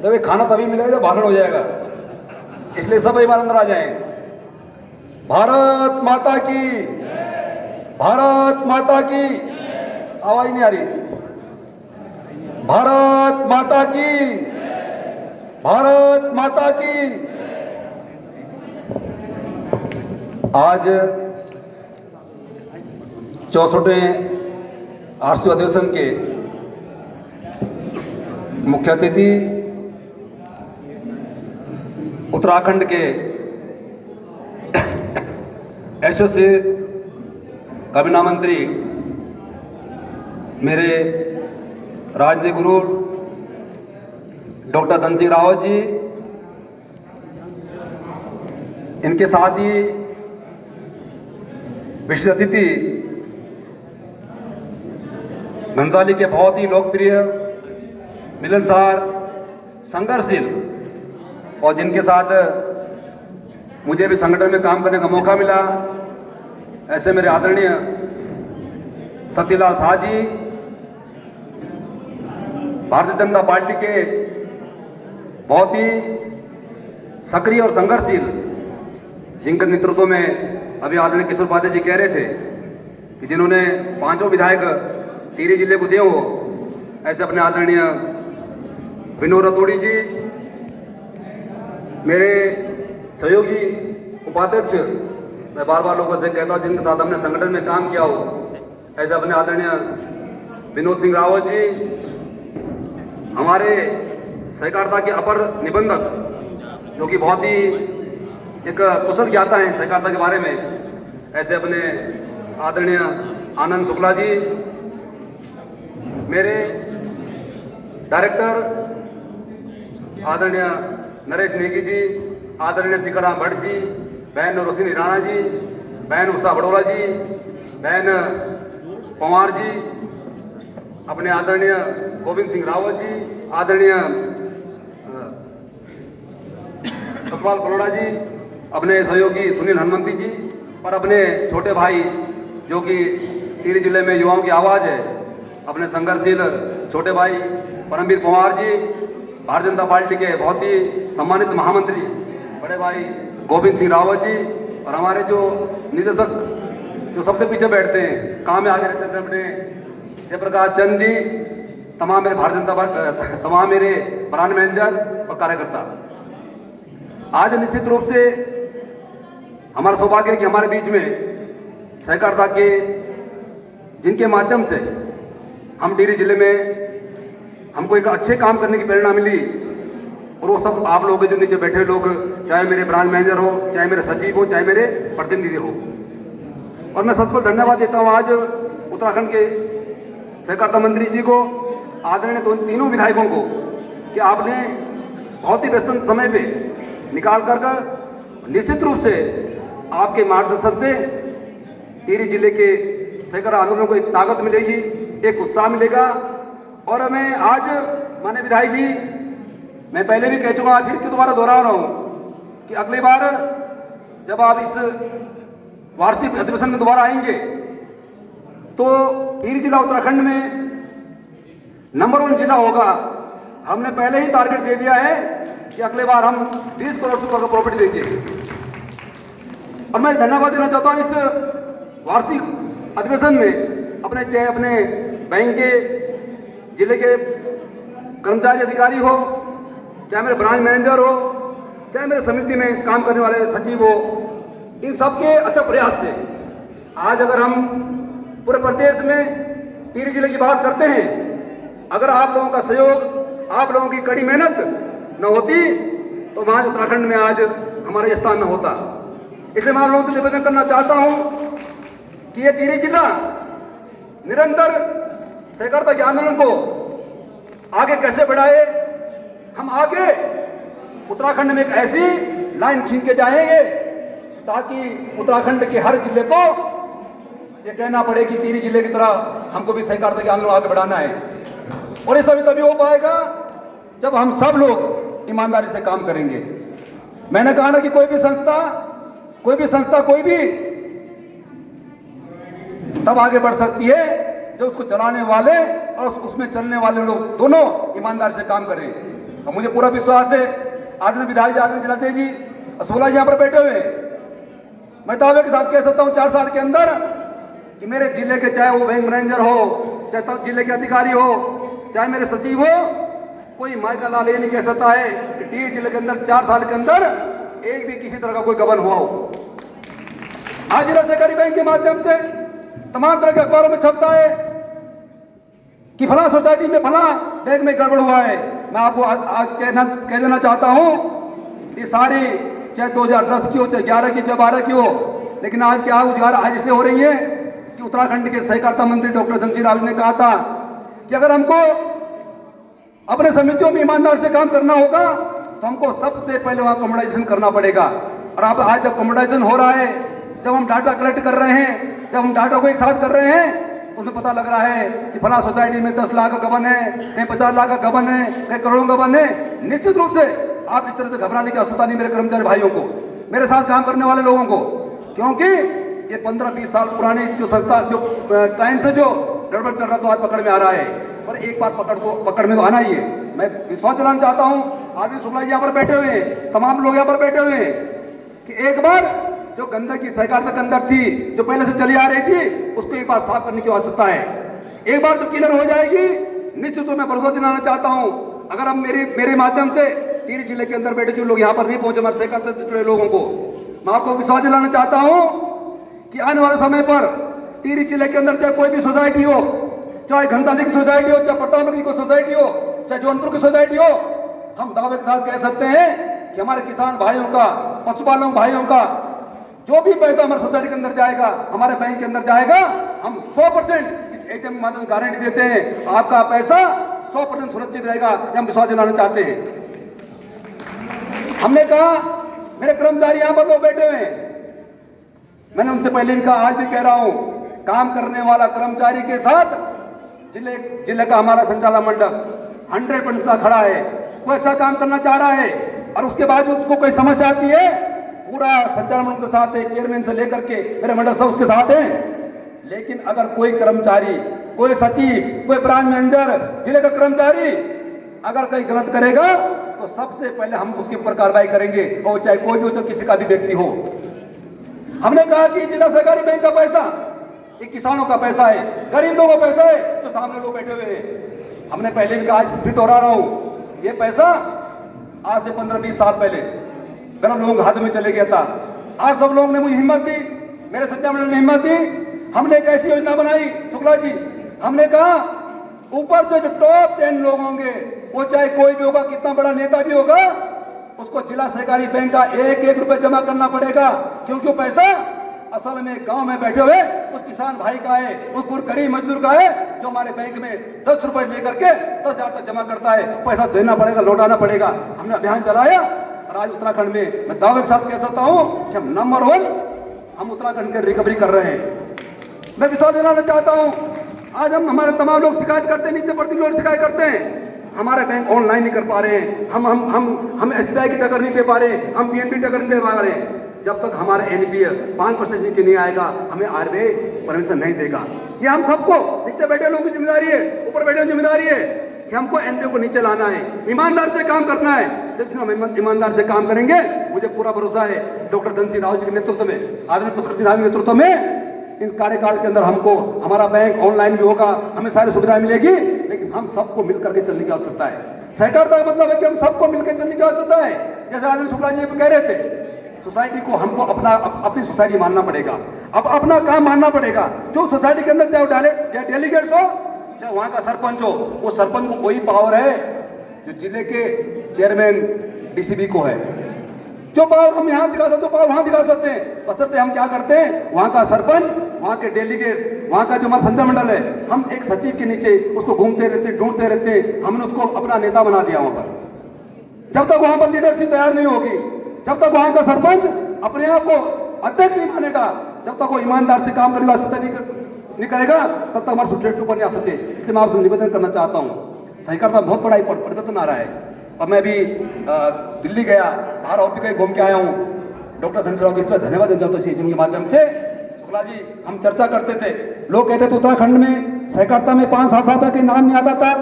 जब ये खाना तभी मिलेगा जब भाषण हो जाएगा, इसलिए सब एक बार अंदर आ जाएं। भारत माता की, भारत माता की, आवाज नहीं आ रही। भारत माता की, भारत माता की। आज 64वें आरसी अधिवेशन के मुख्य अतिथि उत्तराखंड के एसओसी कैबिनेट मंत्री मेरे राजनीतिक गुरु डॉक्टर धन सिंह रावत जी, इनके साथ ही विशिष्ट अतिथि घनसाली के बहुत ही लोकप्रिय, मिलनसार, संघर्षशील और जिनके साथ मुझे भी संगठन में काम करने का मौका मिला, ऐसे मेरे आदरणीय शक्तिलाल शाह जी, भारतीय जनता पार्टी के बहुत ही सक्रिय और संघर्षशील, जिनके नेतृत्व में अभी आदरणीय किशोर उपाध्याय जी कह रहे थे कि जिन्होंने 5 विधायक टिहरी जिले को दिए हो, ऐसे अपने आदरणीय विनोद रतोड़ी जी, मेरे सहयोगी उपाध्यक्ष, मैं बार बार लोगों से कहता हूँ जिनके साथ हमने संगठन में काम किया हो, ऐसे अपने आदरणीय विनोद सिंह रावत जी, हमारे सहकारिता के अपर निबंधक जो कि बहुत ही एक कुशल ज्ञाता हैं सहकारिता के बारे में, ऐसे अपने आदरणीय आनंद शुक्ला जी, मेरे डायरेक्टर आदरणीय नरेश नेगी जी, आदरणीय टीकाराम भट्ट जी, बहन रोशिनी राणा जी, बहन उषा बड़ोला जी, बहन पंवार जी, अपने आदरणीय गोविंद सिंह रावत जी, आदरणीय सतपाल कलोड़ा जी, अपने सहयोगी सुनील हनुमंती जी, और अपने छोटे भाई जो कि टिहरी जिले में युवाओं की आवाज़ है, अपने संघर्षशील छोटे भाई परमवीर पंवार जी, भारतीय जनता पार्टी के बहुत ही सम्मानित महामंत्री बड़े भाई गोविंद सिंह रावत जी, और हमारे जो निदेशक जो सबसे पीछे बैठते हैं, काम में आगे रहते हैं, अपने जयप्रकाश चंद जी, तमाम मेरे भारतीय जनता पार्टी, तमाम मेरे ब्रांड मैनेजर और कार्यकर्ता। आज निश्चित रूप से हमारा सौभाग्य है कि हमारे बीच में सहकारिता के जिनके माध्यम से हम टिहरी जिले में हमको एक अच्छे काम करने की प्रेरणा मिली, और वो सब आप लोग जो नीचे बैठे लोग, चाहे मेरे ब्रांच मैनेजर हो, चाहे मेरे सचिव हो, चाहे मेरे प्रतिनिधि हो, और मैं सबसे धन्यवाद देता हूँ आज उत्तराखंड के सहकारिता मंत्री जी को, आदरणीय तीनों विधायकों को, कि आपने बहुत ही व्यस्त समय पे निकाल कर निश्चित रूप से आपके मार्गदर्शन से टिहरी जिले के सहकारिता आंदोलन को एक ताकत मिलेगी, एक उत्साह मिलेगा। और मैं आज माननीय विधायक जी, मैं पहले भी कह चुका, फिर दोबारा दोहरा रहा हूँ कि अगली बार जब आप इस वार्षिक अधिवेशन में दोबारा आएंगे तो टिहरी जिला उत्तराखंड में नंबर 1 जिला होगा। हमने पहले ही टारगेट दे दिया है कि अगले बार हम 20 करोड़ रुपये का प्रॉफिट देंगे। और मैं धन्यवाद देना चाहता हूँ इस वार्षिक अधिवेशन में अपने, चाहे अपने बैंक के जिले के कर्मचारी अधिकारी हो, चाहे मेरे ब्रांच मैनेजर हो, चाहे मेरे समिति में काम करने वाले सचिव हो, इन सबके अथक प्रयास से आज अगर हम पूरे प्रदेश में टिहरी जिले की बात करते हैं, अगर आप लोगों का सहयोग, आप लोगों की कड़ी मेहनत न होती तो आज उत्तराखंड में आज हमारा ये स्थान न होता। इसलिए मैं आप लोगों से निवेदन करना चाहता हूं कि ये टिहरी जिला निरंतर सहकारिता के आंदोलन को आगे कैसे बढ़ाए। हम आगे उत्तराखंड में एक ऐसी लाइन खींच के जाएंगे ताकि उत्तराखंड के हर जिले को ये कहना पड़े कि टिहरी जिले की तरह हमको भी सहकारिता के आंदोलन आगे बढ़ाना है। और ये सभी तभी हो पाएगा जब हम सब लोग ईमानदारी से काम करेंगे। मैंने कहा ना कि कोई भी संस्था कोई भी तब आगे बढ़ सकती है जब उसको चलाने वाले और उसमें चलने वाले लोग दोनों ईमानदारी से काम करें। और मुझे पूरा विश्वास है आदरणीय विधायक आदरणीय जिलाध्यक्ष जी 16 जी यहाँ पर बैठे हुए, मैं दावे के साथ कह सकता हूँ 4 साल के अंदर कि मेरे जिले के, चाहे वो बैंक मैनेजर हो, चाहे जिले के अधिकारी हो, चाहे मेरे सचिव हो, कोई मायका लाल ये नहीं कह सकता है कि टिहरी जिले के अंदर 4 साल के अंदर एक भी किसी तरह का कोई गबन हुआ हो। आज जिला सहकारी बैंक के माध्यम से तमाम तरह के अखबारों में छपता है कि फला सोसाइटी में फला बैंक में गड़बड़ हुआ है। मैं आपको आज कह देना चाहता हूं, ये सारी चाहे 2010 की हो, चाहे 11 की, चाहे 12 की हो, लेकिन आज क्या उजागर आज इसलिए हो रही है कि उत्तराखंड के सहकारिता मंत्री डॉक्टर धन सिंह रावत ने कहा था कि अगर हमको अपने समितियों में ईमानदार से काम करना होगा तो हमको सबसे पहले वहां कम्युनिकेशन करना पड़ेगा। और आप आज जब कम्युनिकेशन हो रहा है, जब हम डाटा कलेक्ट कर रहे हैं, जब हम डाटा को एक साथ कर रहे हैं, तो हमें पता लग रहा है कि फला सोसाइटी में 10 लाख का गबन है, कहीं 50 लाख का गबन है, कहीं करोड़ों का गबन है। निश्चित रूप से आप इस तरह से घबराने की आवश्यकता नहीं मेरे कर्मचारी भाइयों को, मेरे साथ काम करने वाले लोगों को, क्योंकि ये 15-20 साल पुरानी जो संस्था जो टाइम से जो गड़बड़ चल रहा तो आज पकड़ में आ रहा है, पर एक बार पकड़ में तो आना ही है। मैं विश्वास दिलाना चाहता हूं, आदमी शुक्ला जी यहाँ पर बैठे हुए हैं, तमाम लोग यहाँ पर बैठे हुए हैं, कि एक बार जो गंदगी सहकारिता के अंदर थी, जो पहले से चली आ रही थी, उसको एक बार साफ करने की आवश्यकता है। एक बार जो क्लियर हो जाएगी, निश्चित रूप में भरोसा दिलाना चाहता हूं, अगर हम मेरे माध्यम से टिहरी जिले के अंदर बैठे जो लोग यहाँ पर नहीं पहुंचे हमारे सहकारिता से जुड़े लोगों को, मैं आपको विश्वास दिलाना चाहता हूं कि आने वाले समय पर टिहरी जिले के अंदर चाहे कोई भी सोसाइटी हो, चाहे घनसाली की सोसाइटी हो, चाहे प्रतापगढ़ की कोई सोसाइटी हो, चाहे जौनपुर की सोसाइटी हो, हम दावे के साथ कह सकते हैं कि हमारे किसान भाइयों का, पशुपालन भाइयों का जो भी पैसा हमारे सोसाइटी के अंदर जाएगा, हमारे बैंक के अंदर जाएगा, हम 100% इस एटीएम के माध्यम से गारंटी देते हैं, आपका पैसा 100% सुरक्षित रहेगा। हम विश्वास दिलाना चाहते हैं। हमने कहा, मेरे कर्मचारी यहाँ पर लोग बैठे हुए हैं, मैंने उनसे पहले भी कहा, आज भी कह रहा हूं, काम करने वाला कर्मचारी के साथ जिले का हमारा संचालक मंडल 100% खड़ा है। कोई अच्छा काम करना चाह रहा है और उसके बाद उसको कोई समस्या आती है, पूरा संचालक मंडल के साथ है, चेयरमैन से लेकर के मेरे मंडल सब उसके साथ हैं। लेकिन अगर कोई कर्मचारी, कोई सचिव, कोई ब्रांच मैनेजर, जिले का कर्मचारी अगर कहीं गलत करेगा तो सबसे पहले हम उसके ऊपर कार्रवाई करेंगे, और चाहे कोई भी हो, चाहे किसी का भी व्यक्ति हो। हमने कहा कि जिला सहकारी बैंक का पैसा ये किसानों का पैसा है, गरीब लोगों का पैसा है, जो सामने लोग बैठे हुए हैं। हमने पहले भी कहा, फिर दोहरा रहा हूं, ये पैसा आज से 15-20 साल पहले गरीब लोगों के हाथ में चले गया था। आप सब लोगों ने मुझे हिम्मत दी, मेरे सत्या मंडल ने हिम्मत दी, हमने एक ऐसी योजना बनाई शुक्ला जी, हमने कहा ऊपर से जो टॉप 10 लोग होंगे, वो चाहे कोई भी होगा, कितना बड़ा नेता भी होगा, उसको जिला सहकारी बैंक का 1-1 रुपए जमा करना पड़ेगा, क्योंकि वो पैसा असल में गांव में बैठे हुए उस किसान भाई का है, उस गरीब मजदूर का है, जो हमारे बैंक में 10 रुपए लेकर के 10,000 तक जमा करता है। पैसा देना पड़ेगा, लौटाना पड़ेगा। हमने अभियान चलाया और आज उत्तराखंड में मैं दावे के साथ कह सकता हूं कि हम नंबर 1 हम उत्तराखंड के रिकवरी कर रहे हैं। मैं विश्वास दिलाना चाहता हूं, आज हम हमारे तमाम लोग शिकायत करते हैं, नीचे पड़ती लोग शिकायत करते हैं, हमारे बैंक ऑनलाइन नहीं कर पा रहे हैं, हम एसबीआई की टक्कर नहीं दे पा रहे, हम पीएनबी टक्कर नहीं दे पा रहे हैं। जब तक हमारा एनपीए 5% नीचे नहीं आएगा, हमें आरबीआई परमिशन नहीं देगा। ये हम सबको, नीचे बैठे लोगों की जिम्मेदारी है, ऊपर बैठे जिम्मेदारी है कि हमको एनपीए को नीचे लाना है, ईमानदार से काम करना है। जब हम ईमानदार से काम करेंगे, मुझे पूरा भरोसा है डॉक्टर धन सिंह रावत जी के नेतृत्व में, आदरणीय पुष्कर सिंह के नेतृत्व में, इन कार्यकाल के अंदर हमको हमारा बैंक ऑनलाइन भी होगा, हमें सारी सुविधाएं मिलेगी। लेकिन हम सबको मिलकर के चलने की आवश्यकता है। सहकारिता का मतलब है कि हम सबको मिलकर चलने की आवश्यकता है। जैसे आदरणीय शुक्ला जी कह रहे थे, सोसाइटी को हमको अपनी सोसाइटी मानना पड़ेगा, अब अपना काम मानना पड़ेगा। जो सोसाइटी के अंदर चाहे डायरेक्ट डेलीगेट्स हो, चाहे वहां का सरपंच हो, वो सरपंच को वही पावर है जो जिले के चेयरमैन डीसीबी को है। जो पावर हम यहाँ दिखा सकते, पावर वहां दिखा सकते हैं। बशर्ते हम क्या करते हैं, वहां का सरपंच, वहां के डेलीगेट्स, वहां का जो हमारा संचालक मंडल है, हम एक सचिव के नीचे उसको घूमते रहते, ढूंढते रहते, हमने उसको अपना नेता बना दिया वहां पर। जब तक वहां पर लीडरशिप तैयार नहीं होगी, जब तक वहां का सरपंच अपने आप को अध्यक्ष नहीं मानेगा, जब तक वो ईमानदार से काम करने का नहीं करेगा, तब तक हमारे सुटेट ऊपर नहीं आ सकते। इसलिए मैं आपसे निवेदन करना चाहता हूँ, सहकारिता बहुत बड़ा परिवर्तन आ रहा है। और मैं भी दिल्ली गया, बाहर और भी कहीं घूम के आया हूँ, डॉक्टर धन सिंह रावत को धन्यवाद देना चाहता हूँ इस के माध्यम से। शुक्ला जी, हम चर्चा करते थे, लोग कहते थे उत्तराखंड में सहकारिता में 5-7 साल तक नाम नहीं आता था।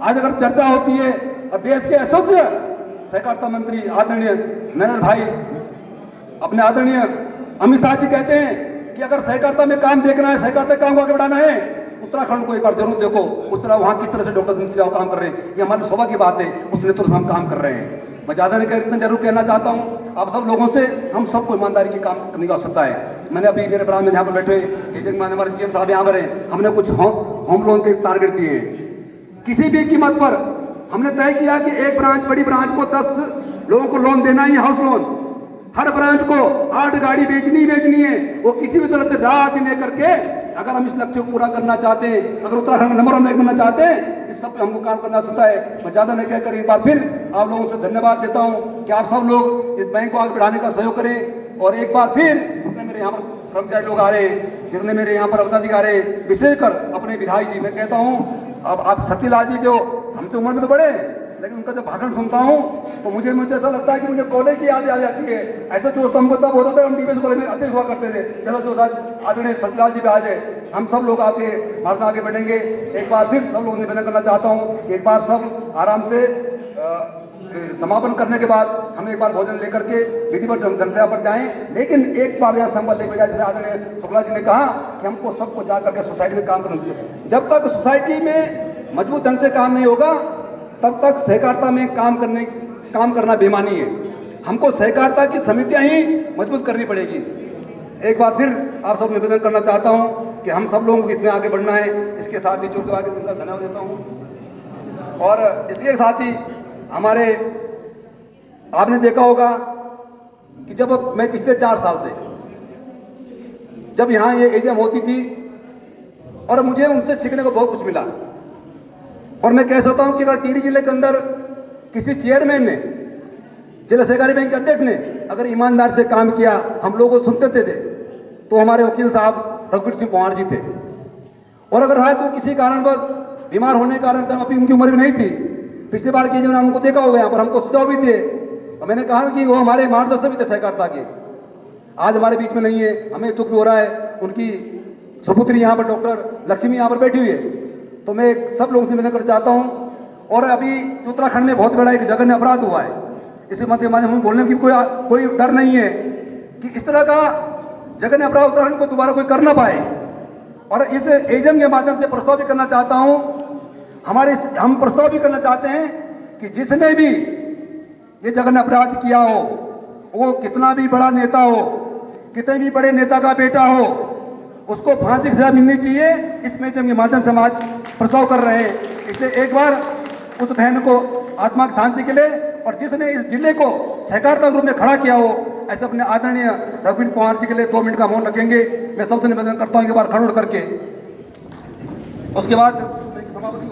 आज अगर चर्चा होती है और देश के यशस्वी सहकारिता मंत्री आदरणीय नरेंद्र भाई अपने आदरणीय अमित शाह जी कहते हैं कि अगर सहकारिता में काम देखना है, सहकारिता काम को आगे बढ़ाना है, उत्तराखंड को एक बार जरूर देखो, उस तरह वहाँ किस तरह से डॉक्टर दीनदयाल काम कर रहे हैं। ये हमारी सौभाग्य की बात है, उस नेतृत्व में हम काम कर रहे हैं। मैं ज़्यादा नहीं इतना जरूर कहना चाहता हूँ, आप सब लोगों से हम सबको ईमानदारी की काम करने की आवश्यकता है। मैंने अभी मेरे ब्राह्मण यहाँ पर बैठे एजेंट मान हमारे GM साहब यहाँ पर हैं, हमने कुछ होम लोन के टारगेट दिए हैं। किसी भी कीमत पर हमने तय किया कि एक ब्रांच, बड़ी ब्रांच को 10 लोगों को लोन देना ही, हाउस लोन। हर ब्रांच को 8 गाड़ी बेचनी है। वो किसी भी तरह से रात दिन करके अगर हम इस लक्ष्य को पूरा करना चाहते हैं, अगर उत्तराखंड नंबर 1 बनना चाहते हैं, इस सब पे हमको काम करना सकता है। मैं ज़्यादा नहीं कहकर एक बार फिर आप लोगों से धन्यवाद देता हूँ कि आप सब लोग इस बैंक को आगे बढ़ाने का सहयोग करें। और एक बार फिर जितने मेरे यहाँ पर कर्मचारी लोग आ रहे हैं, जितने मेरे यहाँ पर पदाधिकारी आ रहे हैं, विशेषकर अपने विधायक जी, मैं कहता हूँ अब आप सतीलाल जी जो हमसे उम्र में तो बड़े हैं, लेकिन उनका जब भाषण सुनता हूँ तो मुझे ऐसा लगता है कि मुझे कॉलेज की याद आ जाती है। ऐसा जोश हमको तब होता था, हम DPS कॉलेज में अध्यक्ष हुआ करते थे। चलो जो आज आदरणीय सतीलाल जी पे आज है, हम सब लोग आपके भारत आगे बढ़ेंगे। एक बार फिर सब लोग निवेदन करना चाहता हूँ कि एक बार सब आराम से समापन करने के बाद हम एक बार भोजन लेकर के विधिवत ढंग से यहाँ पर जाएं, लेकिन एक बार यहाँ संबल लेके जाए। जैसे आदरणीय शुक्ला जी ने कहा कि हमको सबको जा करके सोसाइटी में काम करना चाहिए। जब तक सोसाइटी में मजबूत ढंग से काम नहीं होगा, तब तक सहकारिता में काम करना बेमानी है। हमको सहकारिता की समितियां ही मजबूत करनी पड़ेगी। एक बार फिर आप सब निवेदन करना चाहता हूं कि हम सब लोगों को इसमें आगे बढ़ना है। इसके साथ ही जो आगे धन्यवाद देता हूं। और इसके साथ ही हमारे आपने देखा होगा कि जब मैं पिछले 4 साल से जब यहाँ ये एजेम होती थी और मुझे उनसे सीखने को बहुत कुछ मिला। और मैं कह सकता हूं कि अगर टिहरी जिले के अंदर किसी चेयरमैन ने, जिला सहकारी बैंक के अध्यक्ष ने अगर ईमानदार से काम किया, हम लोगों को सुनते थे, तो हमारे वकील साहब रघुवीर सिंह पंवार जी थे। और अगर है तो किसी कारणवश बीमार होने के कारण, अभी उनकी उम्र भी नहीं थी, पिछली बार की जो हमको देखा होगा यहाँ पर, हमको सुझाव भी दिए, तो मैंने कहा कि वो हमारे मार्गदर्शक भी थे सहकारिता के। आज हमारे बीच में नहीं है, हमें दुख भी हो रहा है। उनकी सुपुत्री यहाँ पर डॉक्टर लक्ष्मी यहाँ पर बैठी हुई है। तो मैं सब लोगों से निवेदन करना चाहता हूँ। और अभी उत्तराखंड में बहुत बड़ा एक जघन्य अपराध हुआ है, इसी माध्यम में बोलने की कोई डर नहीं है कि इस तरह का जघन्य अपराध उत्तराखंड को दोबारा कोई कर ना पाए। और इस एजेम के माध्यम से प्रस्ताव भी करना चाहता हूँ, हम प्रस्ताव भी करना चाहते हैं कि जिसने भी ये जघन्य अपराध किया हो, वो कितना भी बड़ा नेता हो, कितने भी बड़े नेता का बेटा हो, उसको फांसी की सजा मिलनी चाहिए। इस मेजम के माध्यम से हम आज प्रस्ताव कर रहे हैं। इसलिए एक बार उस बहन को आत्मा की शांति के लिए, और जिसने इस जिले को सहकारिता रूप में खड़ा किया हो, ऐसे अपने आदरणीय रघुवीर पंवार जी के लिए 2 मिनट का मौन रखेंगे। मैं सबसे निवेदन करता हूँ एक बार खड़े होकर के, उसके बाद समापन